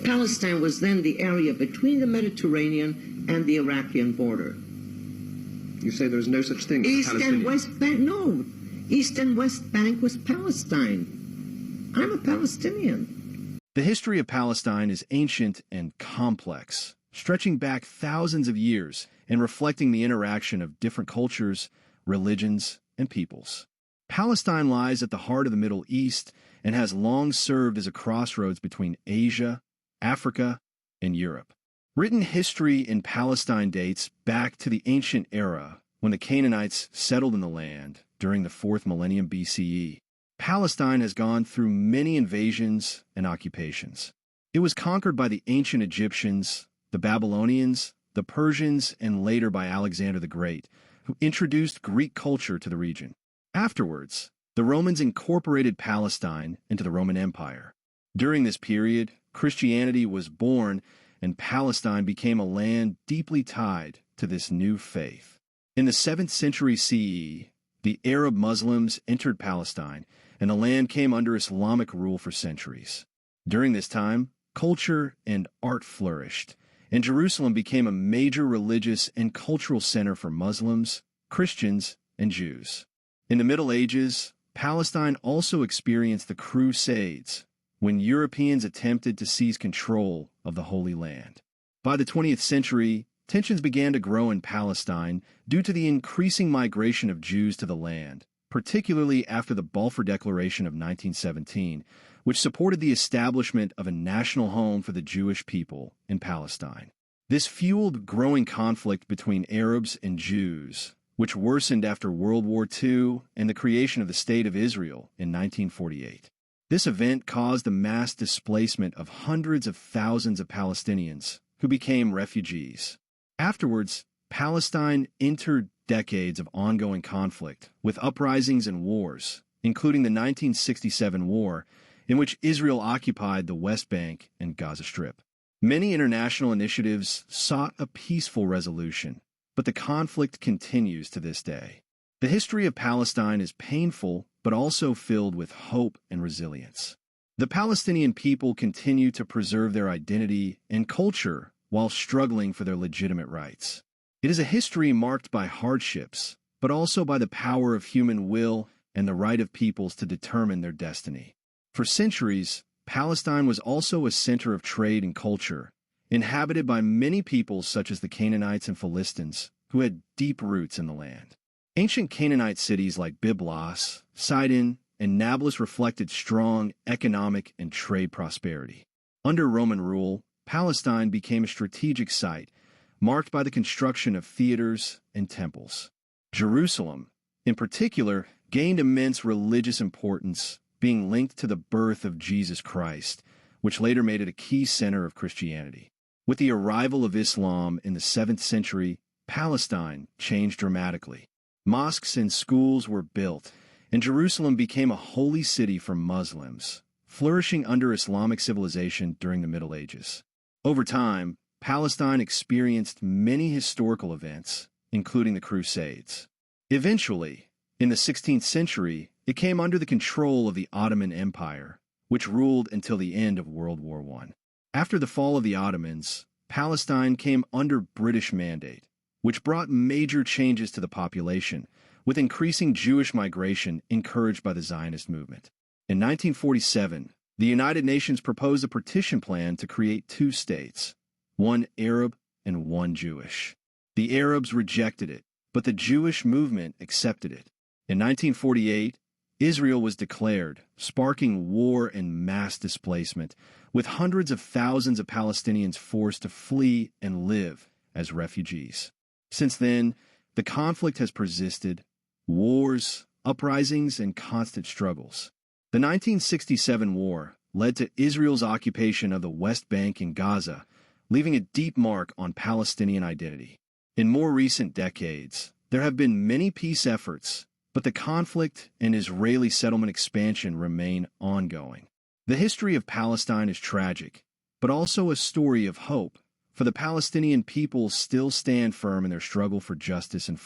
Palestine was then the area between the Mediterranean and the Iraqi border. You say there's no such thing as East Palestinian? and West Bank, no. East and West Bank was Palestine. I'm a Palestinian. The history of Palestine is ancient and complex, stretching back thousands of years and reflecting the interaction of different cultures, religions, and peoples. Palestine lies at the heart of the Middle East and has long served as a crossroads between Asia, Africa, and Europe. Written history in Palestine dates back to the ancient era when the Canaanites settled in the land during the 4th millennium BCE. Palestine has gone through many invasions and occupations. It was conquered by the ancient Egyptians, the Babylonians, the Persians, and later by Alexander the Great, who introduced Greek culture to the region. Afterwards, the Romans incorporated Palestine into the Roman Empire. During this period, Christianity was born, and Palestine became a land deeply tied to this new faith. In the 7th century CE, the Arab Muslims entered Palestine, and the land came under Islamic rule for centuries. During this time, culture and art flourished, and Jerusalem became a major religious and cultural center for Muslims, Christians, and Jews. In the Middle Ages, Palestine also experienced the Crusades, when Europeans attempted to seize control of the Holy Land. By the 20th century, tensions began to grow in Palestine due to the increasing migration of Jews to the land, particularly after the Balfour Declaration of 1917, which supported the establishment of a national home for the Jewish people in Palestine. This fueled growing conflict between Arabs and Jews, which worsened after World War II and the creation of the State of Israel in 1948. This event caused the mass displacement of hundreds of thousands of Palestinians who became refugees. Afterwards, Palestine entered decades of ongoing conflict with uprisings and wars, including the 1967 war, in which Israel occupied the West Bank and Gaza Strip. Many international initiatives sought a peaceful resolution, but the conflict continues to this day. The history of Palestine is painful, but also filled with hope and resilience. The Palestinian people continue to preserve their identity and culture while struggling for their legitimate rights. It is a history marked by hardships, but also by the power of human will and the right of peoples to determine their destiny. For centuries, Palestine was also a center of trade and culture, inhabited by many peoples such as the Canaanites and Philistines, who had deep roots in the land. Ancient Canaanite cities like Byblos, Sidon, and Nablus reflected strong economic and trade prosperity. Under Roman rule, Palestine became a strategic site, marked by the construction of theaters and temples. Jerusalem, in particular, gained immense religious importance, being linked to the birth of Jesus Christ, which later made it a key center of Christianity. With the arrival of Islam in the 7th century, Palestine changed dramatically. Mosques and schools were built, and Jerusalem became a holy city for Muslims, flourishing under Islamic civilization during the Middle Ages. Over time, Palestine experienced many historical events, including the Crusades. Eventually, in the 16th century, it came under the control of the Ottoman Empire, which ruled until the end of World War I. After the fall of the Ottomans, Palestine came under British mandate, which brought major changes to the population, with increasing Jewish migration encouraged by the Zionist movement. In 1947, the United Nations proposed a partition plan to create 2 states, one Arab and one Jewish. The Arabs rejected it, but the Jewish movement accepted it. In 1948, Israel was declared, sparking war and mass displacement, with hundreds of thousands of Palestinians forced to flee and live as refugees. Since then, the conflict has persisted, wars, uprisings, and constant struggles. The 1967 war led to Israel's occupation of the West Bank and Gaza, leaving a deep mark on Palestinian identity. In more recent decades, there have been many peace efforts, but the conflict and Israeli settlement expansion remain ongoing. The history of Palestine is tragic, but also a story of hope, for the Palestinian people still stand firm in their struggle for justice and freedom.